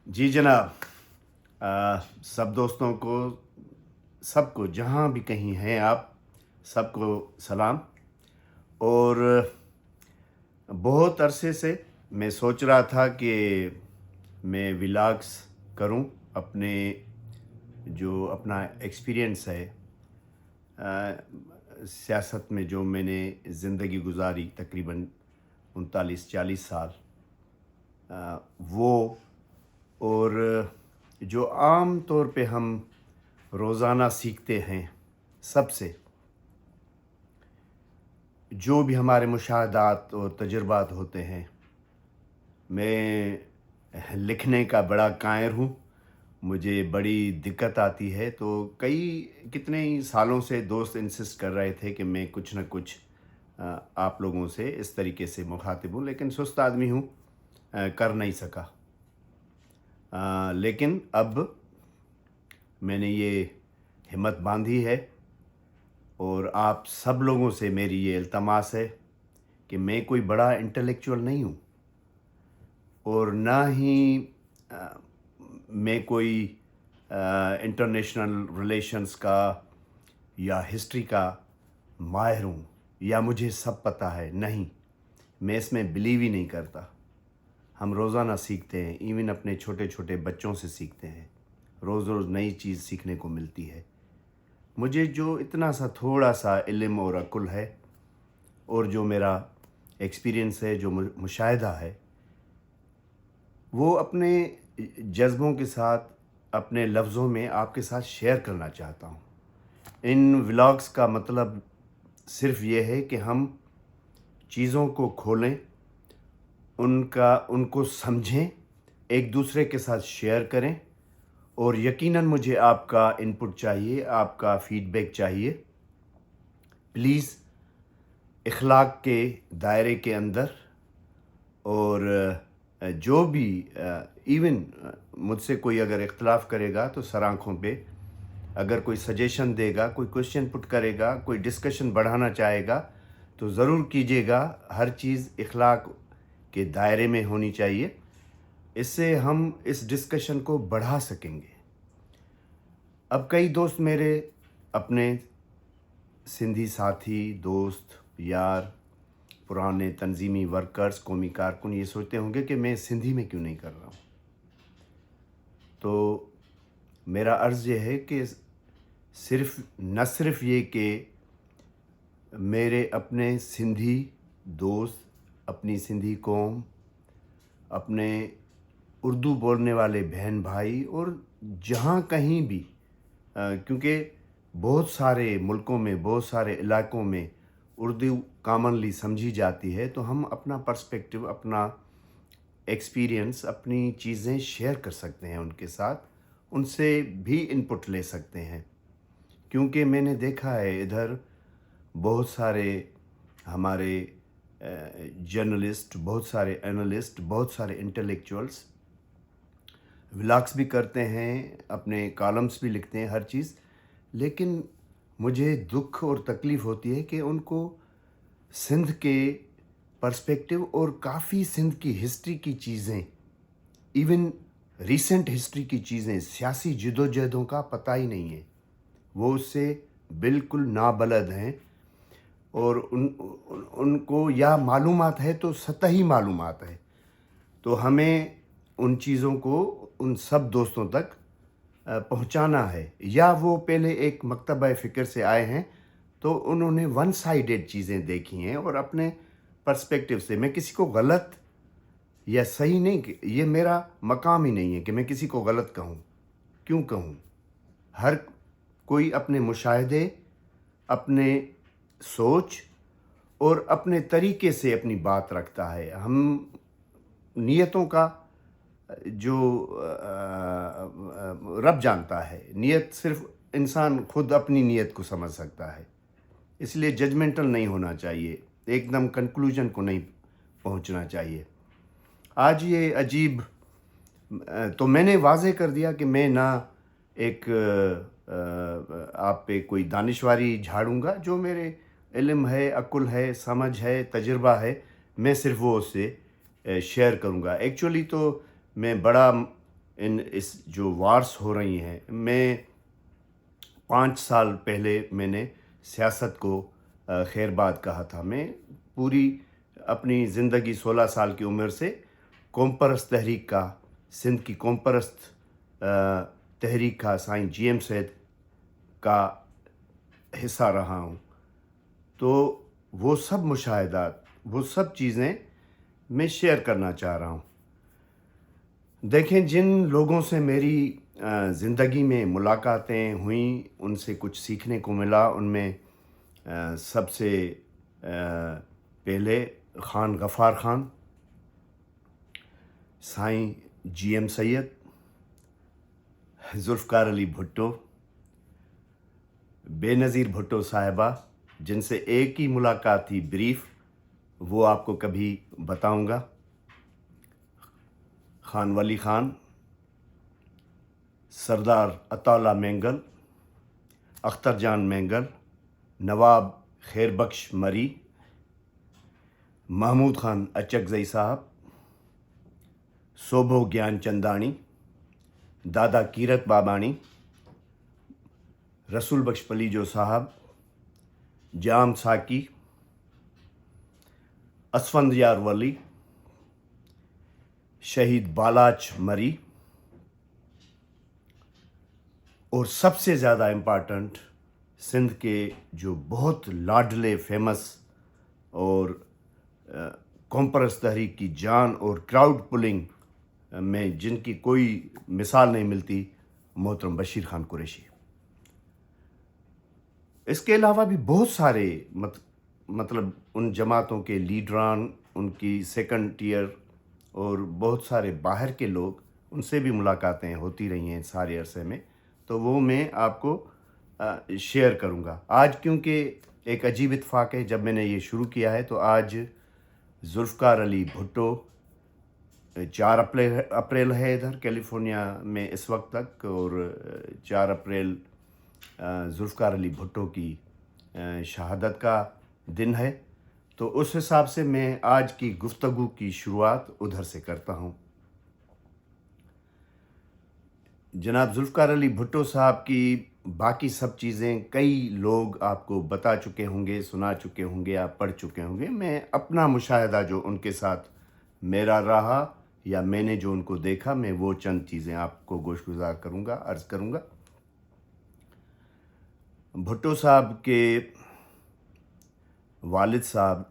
जी जनाब। सब दोस्तों को, सबको जहाँ भी कहीं हैं आप, सबको सलाम। और बहुत अरसे से मैं सोच रहा था कि मैं व्लॉग्स करूं, अपने जो अपना एक्सपीरियंस है सियासत में, जो मैंने ज़िंदगी गुजारी तकरीबन 39-40 साल, वो और जो आम तौर पे हम रोज़ाना सीखते हैं सबसे, जो भी हमारे मुशाहदात और तजुर्बात होते हैं। मैं लिखने का बड़ा कायर हूँ, मुझे बड़ी दिक्कत आती है। तो कितने ही सालों से दोस्त इंसिस्ट कर रहे थे कि मैं कुछ न कुछ आप लोगों से इस तरीके से मुखातिब हूँ, लेकिन सुस्त आदमी हूँ, कर नहीं सका। लेकिन अब मैंने ये हिम्मत बांधी है और आप सब लोगों से मेरी ये इल्तमास है कि मैं कोई बड़ा इंटेलेक्चुअल नहीं हूँ और ना ही मैं कोई इंटरनेशनल रिलेशंस का या हिस्ट्री का माहिर हूँ या मुझे सब पता है। नहीं, मैं इसमें बिलीव ही नहीं करता। हम रोज़ाना सीखते हैं, इवन अपने छोटे छोटे बच्चों से सीखते हैं। रोज़ रोज़ नई चीज़ सीखने को मिलती है। मुझे जो इतना सा थोड़ा सा इल्म और अक्ल है और जो मेरा एक्सपीरियंस है, जो मुशाहिदा है, वो अपने जज्बों के साथ, अपने लफ्ज़ों में आपके साथ शेयर करना चाहता हूँ। इन व्लॉग्स का मतलब सिर्फ़ ये है कि हम चीज़ों को खोलें, उनको समझें, एक दूसरे के साथ शेयर करें। और यकीनन मुझे आपका इनपुट चाहिए, आपका फ़ीडबैक चाहिए। प्लीज़ इखलाक के दायरे के अंदर, और जो भी इवन मुझसे कोई अगर इख्तलाफ करेगा तो सर आँखों पे, अगर कोई सजेशन देगा, कोई क्वेश्चन पुट करेगा, कोई डिस्कशन बढ़ाना चाहेगा तो ज़रूर कीजिएगा। हर चीज़ इखलाक के दायरे में होनी चाहिए, इससे हम इस डिस्कशन को बढ़ा सकेंगे। अब कई दोस्त मेरे अपने सिंधी साथी, दोस्त, यार, पुराने तंजीमी वर्कर्स, कौमी कारकुन ये सोचते होंगे कि मैं सिंधी में क्यों नहीं कर रहा हूँ। तो मेरा अर्ज़ ये है कि न सिर्फ ये कि मेरे अपने सिंधी दोस्त, अपनी सिंधी कौम, अपने उर्दू बोलने वाले बहन भाई, और जहाँ कहीं भी, क्योंकि बहुत सारे मुल्कों में, बहुत सारे इलाकों में उर्दू कॉमनली समझी जाती है, तो हम अपना पर्सपेक्टिव, अपना एक्सपीरियंस, अपनी चीज़ें शेयर कर सकते हैं उनके साथ, उनसे भी इनपुट ले सकते हैं। क्योंकि मैंने देखा है इधर बहुत सारे हमारे जर्नलिस्ट, बहुत सारे एनालिस्ट, बहुत सारे इंटेलेक्चुअल्स व्लॉग्स भी करते हैं, अपने कॉलम्स भी लिखते हैं, हर चीज़। लेकिन मुझे दुख और तकलीफ़ होती है कि उनको सिंध के पर्सपेक्टिव और काफ़ी सिंध की हिस्ट्री की चीज़ें, इवन रीसेंट हिस्ट्री की चीज़ें, सियासी जदोजहदों का पता ही नहीं है। वो उससे बिल्कुल नाबलद हैं, और उनको या मालूमात है तो सतही मालूमात है। तो हमें उन चीज़ों को उन सब दोस्तों तक पहुंचाना है। या वो पहले एक मकतबा फ़िक्र से आए हैं तो उन्होंने वन साइडेड चीज़ें देखी हैं, और अपने पर्सपेक्टिव से। मैं किसी को गलत या सही नहीं, ये मेरा मकाम ही नहीं है कि मैं किसी को गलत कहूँ। क्यों कहूँ? हर कोई अपने मुशाहिदे, अपने सोच और अपने तरीके से अपनी बात रखता है। हम नियतों का जो रब जानता है, नियत सिर्फ इंसान खुद अपनी नियत को समझ सकता है। इसलिए जजमेंटल नहीं होना चाहिए, एकदम कंक्लूजन को नहीं पहुंचना चाहिए। आज ये अजीब, तो मैंने वाज़े कर दिया कि मैं ना एक आप पे कोई दानिशवारी झाड़ूंगा। जो मेरे इल्म है, अक्ल है, समझ है, तजुर्बा है, मैं सिर्फ वो उससे शेयर करूंगा। एक्चुअली तो मैं बड़ा اس جو وارس ہو رہی ہیں، میں 5 سال پہلے میں نے سیاست کو خیر بات کہا تھا. میں پوری اپنی زندگی 16 سال کی عمر سے قوم پرست تحریک کا، سندھ کی قوم پرست تحریک کا، سائیں جی ایم سید کا حصہ رہا ہوں. تو وہ سب مشاہدات، وہ سب چیزیں میں شیئر کرنا چاہ رہا ہوں. دیکھیں، جن لوگوں سے میری زندگی میں ملاقاتیں ہوئیں، ان سے کچھ سیکھنے کو ملا. ان میں سب سے پہلے خان غفار خان، سائیں جی ایم سید، ذوالفقار علی بھٹو، بے نظیر بھٹو صاحبہ، جن سے ایک ہی ملاقات تھی بریف، وہ آپ کو کبھی بتاؤں گا. خان ولی خان، سردار عطا اللہ مینگل، اختر جان مینگل، نواب خیر بخش مری، محمود خان اچکزئی صاحب، صوبھو گیان چندانی، دادا کیرت بابانی، رسول بخش پلیجو صاحب، جام ساکی، اسفندیار ولی، شہید بالاچ مری، اور سب سے زیادہ امپارٹنٹ سندھ کے جو بہت لاڈلے، فیمس اور قوم پرست تحریک کی جان اور کراؤڈ پلنگ میں جن کی کوئی مثال نہیں ملتی، محترم بشیر خان قریشی. اس کے علاوہ بھی بہت سارے مطلب ان جماعتوں کے لیڈران، ان کی سیکنڈ ٹیئر اور بہت سارے باہر کے لوگ، ان سے بھی ملاقاتیں ہوتی رہی ہیں سارے عرصے میں. تو وہ میں آپ کو شیئر کروں گا. آج کیونکہ ایک عجیب اتفاق ہے، جب میں نے یہ شروع کیا ہے تو آج ذوالفقار علی بھٹو 4 اپریل ہے ادھر کیلیفورنیا میں اس وقت تک، اور 4 اپریل ذوالفقار علی بھٹو کی شہادت کا دن ہے. تو اس حساب سے میں آج کی گفتگو کی شروعات ادھر سے کرتا ہوں. جناب ذوالفقار علی بھٹو صاحب کی باقی سب چیزیں کئی لوگ آپ کو بتا چکے ہوں گے، سنا چکے ہوں گے، آپ پڑھ چکے ہوں گے. میں اپنا مشاہدہ جو ان کے ساتھ میرا رہا یا میں نے جو ان کو دیکھا، میں وہ چند چیزیں آپ کو گوش گزار کروں گا، عرض کروں گا. بھٹو صاحب کے والد صاحب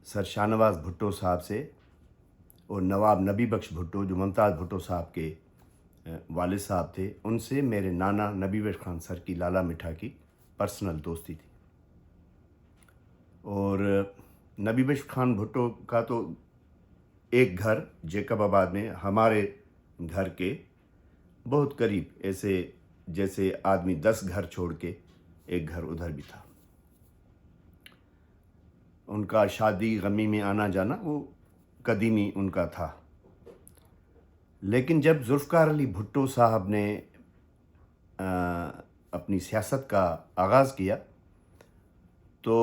سر شاہ نواز بھٹو صاحب سے، اور نواب نبی بخش بھٹو جو ممتاز بھٹو صاحب کے والد صاحب تھے، ان سے میرے نانا نبی بخش خان سر کی لالا مٹھا کی پرسنل دوستی تھی. اور نبی بخش خان بھٹو کا تو ایک گھر جیکب آباد میں ہمارے گھر کے بہت قریب، ایسے جیسے آدمی 10 گھر چھوڑ کے ایک گھر ادھر بھی تھا. ان کا شادی غمی میں آنا جانا وہ قدیمی ان کا تھا. لیکن جب ذوالفقار علی بھٹو صاحب نے اپنی سیاست کا آغاز کیا تو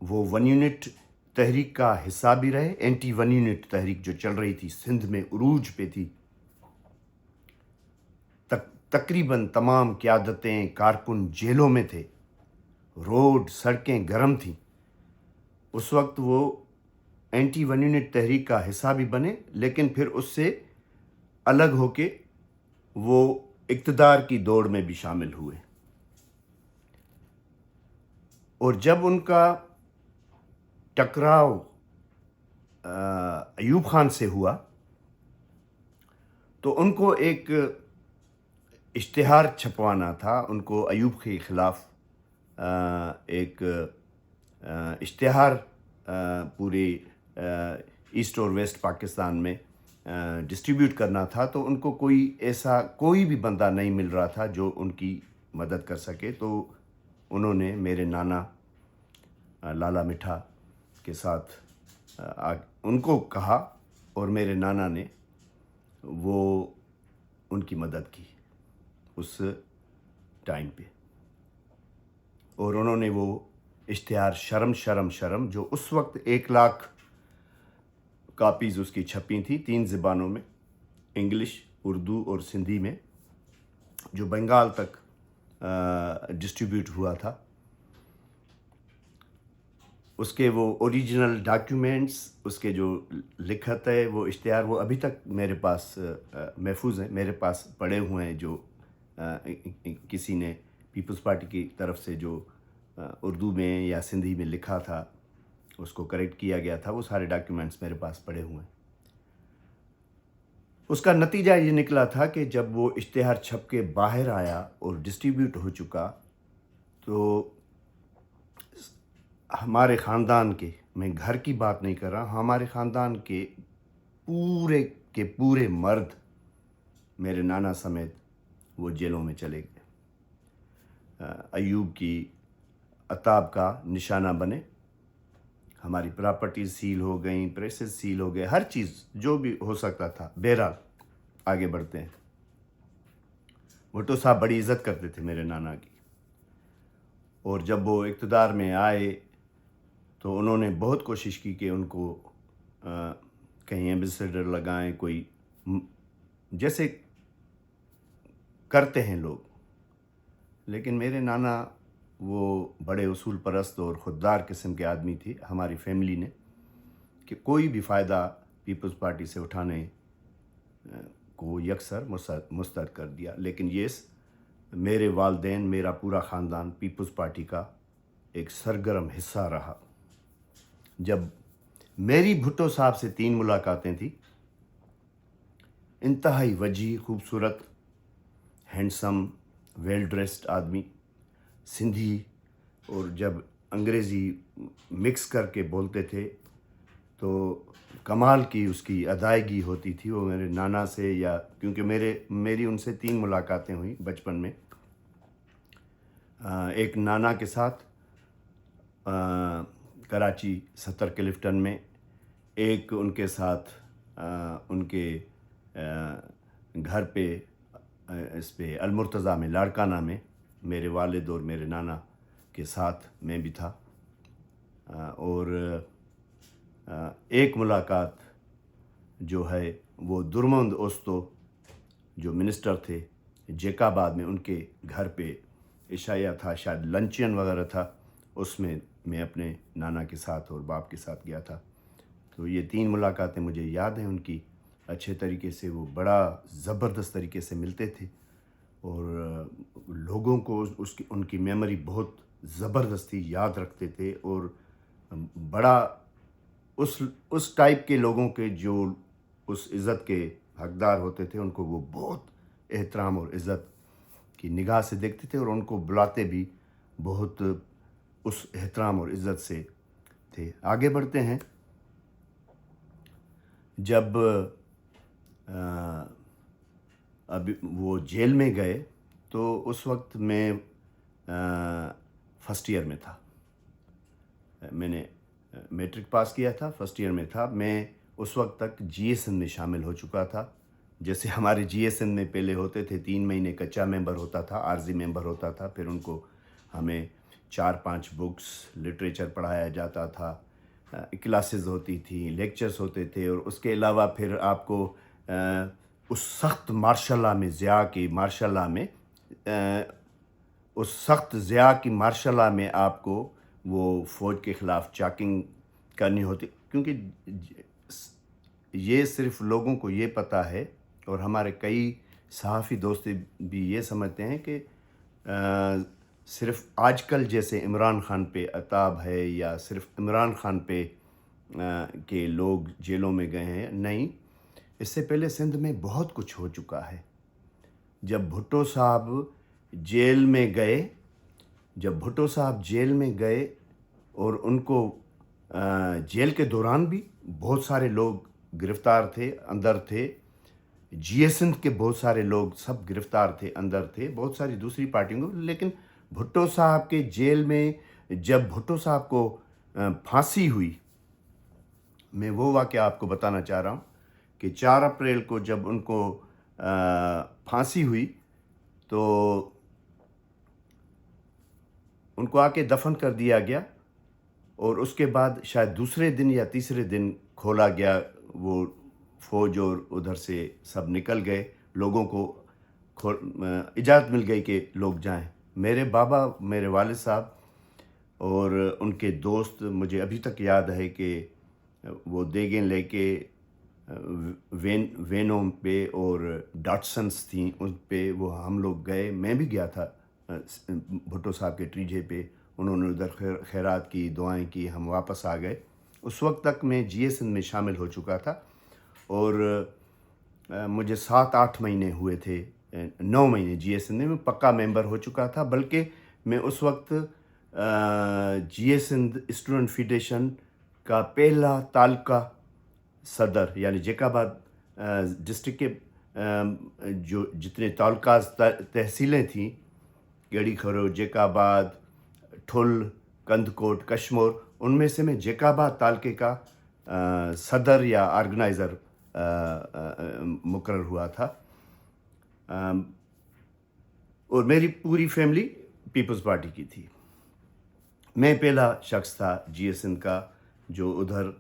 وہ 1 یونٹ تحریک کا حصہ بھی رہے. اینٹی 1 یونٹ تحریک جو چل رہی تھی، سندھ میں عروج پہ تھی. تقریباً تمام قیادتیں، کارکن جیلوں میں تھے، روڈ سڑکیں گرم تھیں. اس وقت وہ اینٹی 1 یونٹ تحریک کا حصہ بھی بنے، لیکن پھر اس سے الگ ہو کے وہ اقتدار کی دوڑ میں بھی شامل ہوئے. اور جب ان کا ٹکراؤ ایوب خان سے ہوا تو ان کو ایک اشتہار چھپوانا تھا. ان کو ایوب کے خلاف ایک اشتہار پورے ایسٹ اور ویسٹ پاکستان میں ڈسٹریبیوٹ کرنا تھا. تو ان کو کوئی بھی بندہ نہیں مل رہا تھا جو ان کی مدد کر سکے. تو انہوں نے میرے نانا لالا مٹھا کے ساتھ ان کو کہا، اور میرے نانا نے وہ ان کی مدد کی اس ٹائم پہ. اور انہوں نے وہ اشتہار شرم شرم شرم، جو اس وقت 1 لاکھ کاپیز اس کی چھپی تھی 3 زبانوں میں، انگلش، اردو اور سندھی میں، جو بنگال تک ڈسٹریبیوٹ ہوا تھا. اس کے وہ اوریجنل ڈاکیومنٹس، اس کے جو لکھت ہے، وہ اشتہار، وہ ابھی تک میرے پاس محفوظ ہیں، میرے پاس پڑے ہوئے ہیں. جو کسی نے پیپلز پارٹی کی طرف سے جو اردو میں یا سندھی میں لکھا تھا، اس کو کریکٹ کیا گیا تھا، وہ سارے ڈاکیومنٹس میرے پاس پڑے ہوئے ہیں. اس کا نتیجہ یہ نکلا تھا کہ جب وہ اشتہار چھپ کے باہر آیا اور ڈسٹریبیوٹ ہو چکا، تو ہمارے خاندان کے، میں گھر کی بات نہیں کر رہا، ہمارے خاندان کے پورے مرد میرے نانا سمیت وہ جیلوں میں چلے گئے. ایوب کی عطاب کا نشانہ بنے. ہماری پراپرٹیز سیل ہو گئیں، پریسز سیل ہو گئے، ہر چیز جو بھی ہو سکتا تھا. بہرحال آگے بڑھتے ہیں. بھٹو صاحب بڑی عزت کرتے تھے میرے نانا کی، اور جب وہ اقتدار میں آئے تو انہوں نے بہت کوشش کی کہ ان کو کہیں ایمبیسیڈر لگائیں، کوئی جیسے کرتے ہیں لوگ. لیکن میرے نانا وہ بڑے اصول پرست اور خوددار قسم کے آدمی تھی. ہماری فیملی نے کہ کوئی بھی فائدہ پیپلز پارٹی سے اٹھانے کو یکسر مسترد کر دیا. لیکن میرے والدین، میرا پورا خاندان پیپلز پارٹی کا ایک سرگرم حصہ رہا. جب میری بھٹو صاحب سے 3 ملاقاتیں تھیں. انتہائی وجیح، خوبصورت، ہینڈسم، ویل ڈریسڈ آدمی، سندھی، اور جب انگریزی مکس کر کے بولتے تھے تو کمال کی اس کی ادائیگی ہوتی تھی. وہ میرے نانا سے، یا کیونکہ میری ان سے 3 ملاقاتیں ہوئیں بچپن میں. ایک نانا کے ساتھ کراچی 70 کلفٹن میں، ایک ان کے ساتھ ان کے گھر پہ اس پہ المرتضیٰ میں، لاڑکانہ میں، میرے والد اور میرے نانا کے ساتھ میں بھی تھا. اور ایک ملاقات جو ہے وہ درمند اوستو جو منسٹر تھے جیکاباد میں، ان کے گھر پہ عشایہ تھا، شاید لنچین وغیرہ تھا، اس میں میں اپنے نانا کے ساتھ اور باپ کے ساتھ گیا تھا. تو یہ 3 ملاقاتیں مجھے یاد ہیں ان کی اچھے طریقے سے. وہ بڑا زبردست طریقے سے ملتے تھے، اور لوگوں کو ان کی میموری بہت زبردست تھی، یاد رکھتے تھے. اور بڑا اس ٹائپ کے لوگوں کے جو اس عزت کے حقدار ہوتے تھے، ان کو وہ بہت احترام اور عزت کی نگاہ سے دیکھتے تھے، اور ان کو بلاتے بھی بہت اس احترام اور عزت سے تھے. آگے بڑھتے ہیں. جب اب وہ جیل میں گئے تو اس وقت میں فرسٹ ایئر میں تھا. میں نے میٹرک پاس کیا تھا، فرسٹ ایئر میں تھا. میں اس وقت تک جی ایس این میں شامل ہو چکا تھا. جیسے ہمارے جی ایس این میں پہلے ہوتے تھے 3 مہینے کچا ممبر ہوتا تھا، عارضی ممبر ہوتا تھا، پھر ان کو ہمیں 4-5 بکس لٹریچر پڑھایا جاتا تھا، کلاسز ہوتی تھیں، لیکچرز ہوتے تھے. اور اس کے علاوہ پھر آپ کو اس سخت مارشل لا میں، ضیاء کی مارشل لا میں، اس سخت ضیاء کی مارشل لا میں آپ کو وہ فوج کے خلاف چاکنگ کرنی ہوتی. کیونکہ یہ صرف لوگوں کو یہ پتہ ہے، اور ہمارے کئی صحافی دوست بھی یہ سمجھتے ہیں کہ صرف آج کل جیسے عمران خان پہ عتاب ہے، یا صرف عمران خان پہ کہ لوگ جیلوں میں گئے ہیں. نہیں، اس سے پہلے سندھ میں بہت کچھ ہو چکا ہے. جب بھٹو صاحب جیل میں گئے اور ان کو جیل کے دوران بھی بہت سارے لوگ گرفتار تھے، اندر تھے. جی ایس این کے بہت سارے لوگ سب گرفتار تھے، اندر تھے، بہت ساری دوسری پارٹیوں کو. لیکن بھٹو صاحب کے جیل میں جب بھٹو صاحب کو پھانسی ہوئی، میں وہ واقعہ آپ کو بتانا چاہ رہا ہوں کہ 4 اپریل کو جب ان کو پھانسی ہوئی تو ان کو آ کے دفن کر دیا گیا، اور اس کے بعد شاید دوسرے دن یا تیسرے دن کھولا گیا وہ फ़ौज और उधर से सब निकल गए, लोगों को इजाज़त मिल गई कि लोग जाएं। मेरे बाबा, मेरे वालिद साहब और उनके दोस्त, मुझे अभी तक याद है कि वो देगें लेके वेनों पे और डॉटसन्स थी, उन पे वो हम लोग गए। मैं भी गया था भुट्टो साहब के टीजे पे। उन्होंने उधर खैरात की, दुआएं की, हम वापस आ गए। उस वक्त तक मैं जीएसएन में शामिल हो चुका था और मुझे 7-8 महीने हुए थे, 9 महीने जीएसएन में मैं पक्का मेंबर हो चुका था। बल्कि मैं उस वक्त जीएसएन स्टूडेंट फेडरेशन का पहला तालुका सदर, यानी जेकाबाद डिस्ट्रिक्ट के जो जितने तालुका तहसीलें थीं, गड़ी खरो, जेकाबाद, ठुल, कंदकोट, कश्मोर, उनमें से मैं जेकाबाद तालके का सदर या ऑर्गेनाइज़र मुकर्रर हुआ था। और मेरी पूरी फैमिली पीपल्स पार्टी की थी। मैं पहला शख्स था जीएसएन का जो उधर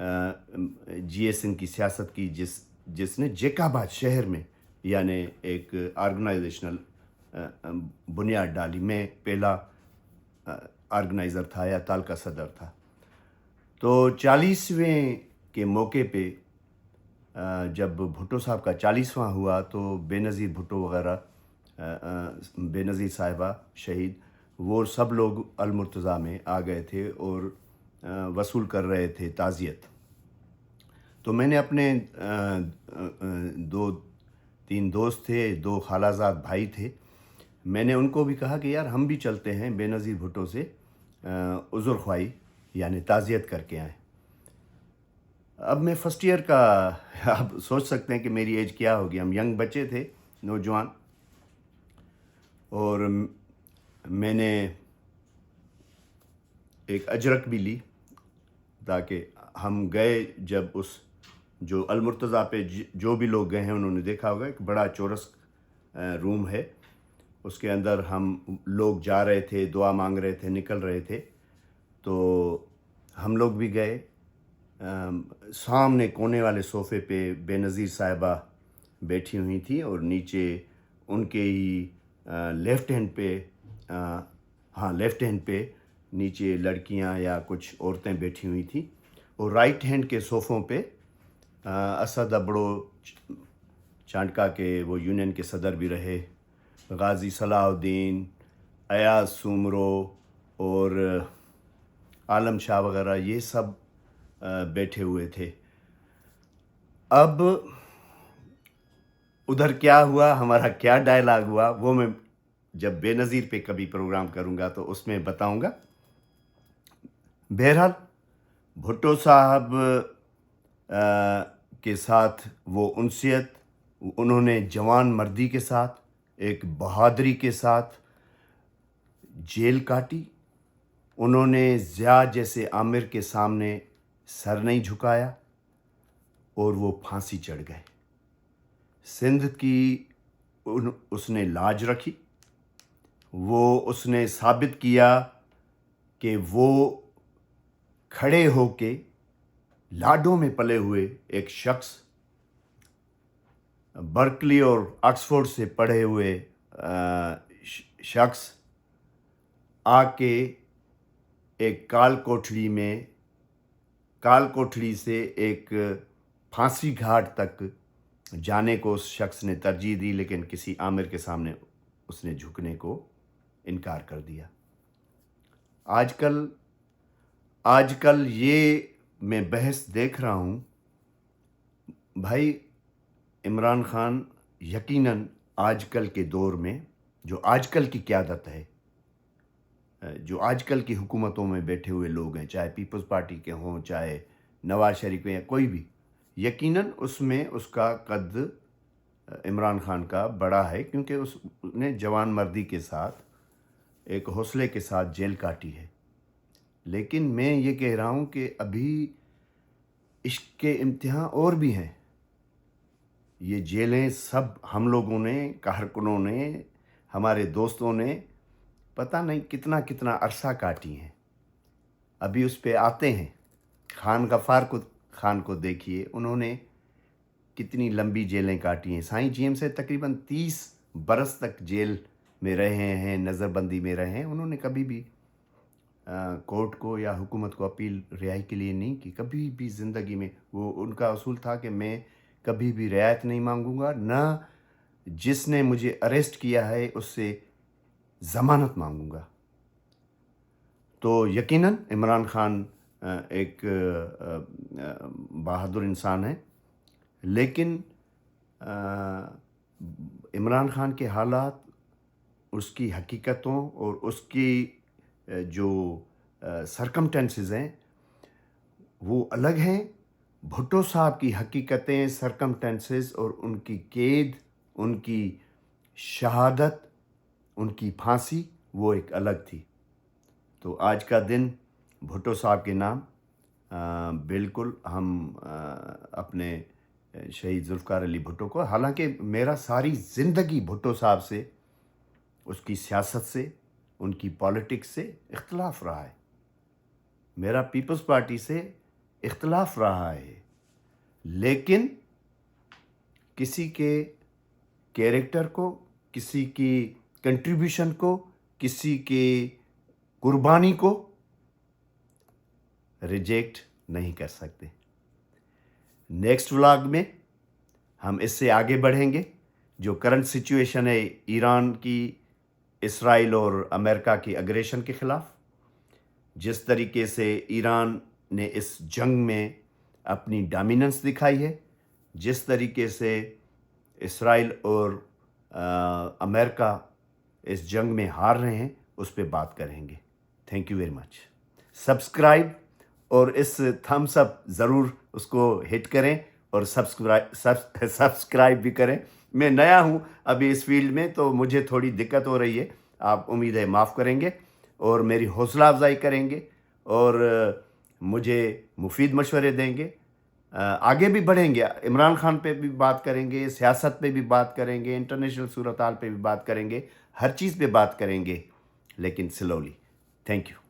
जीएसएन की सियासत की, जिसने जेकाबाद शहर में यानी एक ऑर्गेनाइजेशनल बुनियाद डाली। मैं पहला ऑर्गेनाइज़र था या तालका सदर था। तो 40वें के मौके पे जब भुट्टो साहब का 40वां हुआ तो बेनज़ीर भुट्टो वग़ैरह, बेनज़ीर साहिबा शहीद, वो सब लोग अलमुर्तज़ा में आ गए थे और वसूल कर रहे थे ताज़ियत। तो मैंने अपने 2-3 दोस्त थे, 2 खालाजाद भाई थे, मैंने उनको भी कहा कि यार हम भी चलते हैं बेनज़ीर भुट्टो से उज़ुर ख्वाही यानी ताज़ियत करके आएँ। अब मैं फ़र्स्ट ईयर का, आप सोच सकते हैं कि मेरी एज क्या होगी। हम यंग बच्चे थे, नौजवान। और मैंने एक अजरक भी ली ताकि हम गए। जब उस जो अलमुर्तज़ा पे जो भी लोग गए हैं उन्होंने देखा होगा, एक बड़ा चौरस रूम है, उसके अंदर हम लोग जा रहे थे, दुआ मांग रहे थे, निकल रहे थे। तो हम लोग भी गए। सामने कोने वाले सोफ़े पे बेनज़ीर साहिबा बैठी हुई थी और नीचे उनके ही लेफ़्ट हैंड पे, लेफ़्ट हैंड पे नीचे लड़कियां या कुछ औरतें बैठी हुई थी और राइट हैंड के सोफ़ों पे असद अबड़ो, चांडका के वो यूनियन के सदर भी रहे, गाजी सलाहुद्दीन, अयाज सुमरो और आलम शाह वग़ैरह, ये सब बैठे हुए थे। अब उधर क्या हुआ, हमारा क्या डायलॉग हुआ, वो मैं जब बेनज़ीर पे कभी प्रोग्राम करूँगा तो उसमें बताऊँगा। बहरहाल भुट्टो साहब के साथ वो उनसियत, उन्होंने जवान मर्दी के साथ, एक बहादुरी के साथ जेल काटी। उन्होंने ज़िया जैसे आमिर के सामने सर नहीं झुकाया और वो फांसी चढ़ गए। सिंध की उसने लाज रखी। उसने साबित किया कि वो खड़े होके लाडों में पले हुए एक शख्स, बर्कली और ऑक्सफोर्ड से पढ़े हुए शख्स, आके एक काल कोठरी से एक फांसी घाट तक जाने को उस शख्स ने तरजीह दी, लेकिन किसी आमिर के सामने उसने झुकने को इनकार कर दिया। आजकल ये मैं बहस देख रहा हूँ भाई, इमरान खान यकीनन आजकल के दौर में जो आजकल की क़यादत है, जो आजकल की हुकूमतों में बैठे हुए लोग हैं, चाहे पीपल्स पार्टी के हों, चाहे नवाज शरीफ या कोई भी, यकीनन उसमें उसका कद इमरान खान का बड़ा है, क्योंकि उसने जवान मर्दी के साथ, एक हौसले के साथ जेल काटी है। लेकिन मैं ये कह रहा हूँ कि अभी इश्क के इम्तिहान और भी हैं। ये जेलें सब हम लोगों ने, कारकुनों ने, हमारे दोस्तों ने पता नहीं कितना कितना अरसा काटी हैं। अभी उस पे आते हैं। खान गफ़ार खान को देखिए, उन्होंने कितनी लंबी जेलें काटी हैं। साईं जीएम से तकरीबन 30 बरस तक जेल में रहे हैं, नज़रबंदी में रहे हैं। उन्होंने कभी भी कोर्ट को या हुकूमत को अपील रिहाई के लिए नहीं की, कभी भी ज़िंदगी में। वो उनका असूल था कि मैं कभी भी रियायत नहीं मांगूंगा, ना जिसने मुझे अरेस्ट किया है उससे ज़मानत मांगूंगा। तो यकीनन इमरान खान एक बहादुर इंसान है, लेकिन इमरान खान के हालात, उसकी हकीकतों और उसकी जो सरकमटेंसेस हैं वो अलग हैं। भुट्टो साहब की हकीकतें, सरकमटेंसेस और उनकी कैद, उनकी शहादत, उनकी फांसी वो एक अलग थी। तो आज का दिन भुट्टो साहब के नाम बिल्कुल हम अपने शहीद जुल्फ़िकार अली भुट्टो को, हालांकि मेरा सारी ज़िंदगी भुट्टो साहब से, उसकी सियासत से, उनकी पॉलिटिक्स से इख्तलाफ रहा है। मेरा पीपल्स पार्टी से इख्तलाफ रहा है, लेकिन किसी के कैरेक्टर को, किसी की कंट्रीब्यूशन को, किसी के कुर्बानी को रिजेक्ट नहीं कर सकते। नेक्स्ट व्लॉग में हम इससे आगे बढ़ेंगे। जो करंट सिचुएशन है ईरान की, इसराइल और अमेरिका की अग्रेशन के ख़िलाफ़, जिस तरीके से ईरान ने इस जंग में अपनी डोमिनेंस दिखाई है, जिस तरीके से इसराइल और अमेरिका इस जंग में हार रहे हैं, उस पर बात करेंगे। Thank you very much. Subscribe और इस थम्स अप ज़रूर उसको हिट करें और सब्सक्राइब भी करें। मैं नया हूँ अभी इस फील्ड में, तो मुझे थोड़ी दिक्कत हो रही है। आप उम्मीद है माफ़ करेंगे और मेरी हौसला अफजाई करेंगे और मुझे मुफीद मशवरे देंगे। आगे भी बढ़ेंगे, इमरान खान पे भी बात करेंगे, सियासत पे भी बात करेंगे, इंटरनेशनल सूरत हाल पे भी बात करेंगे, हर चीज़ पे बात करेंगे, लेकिन स्लोली। Thank you.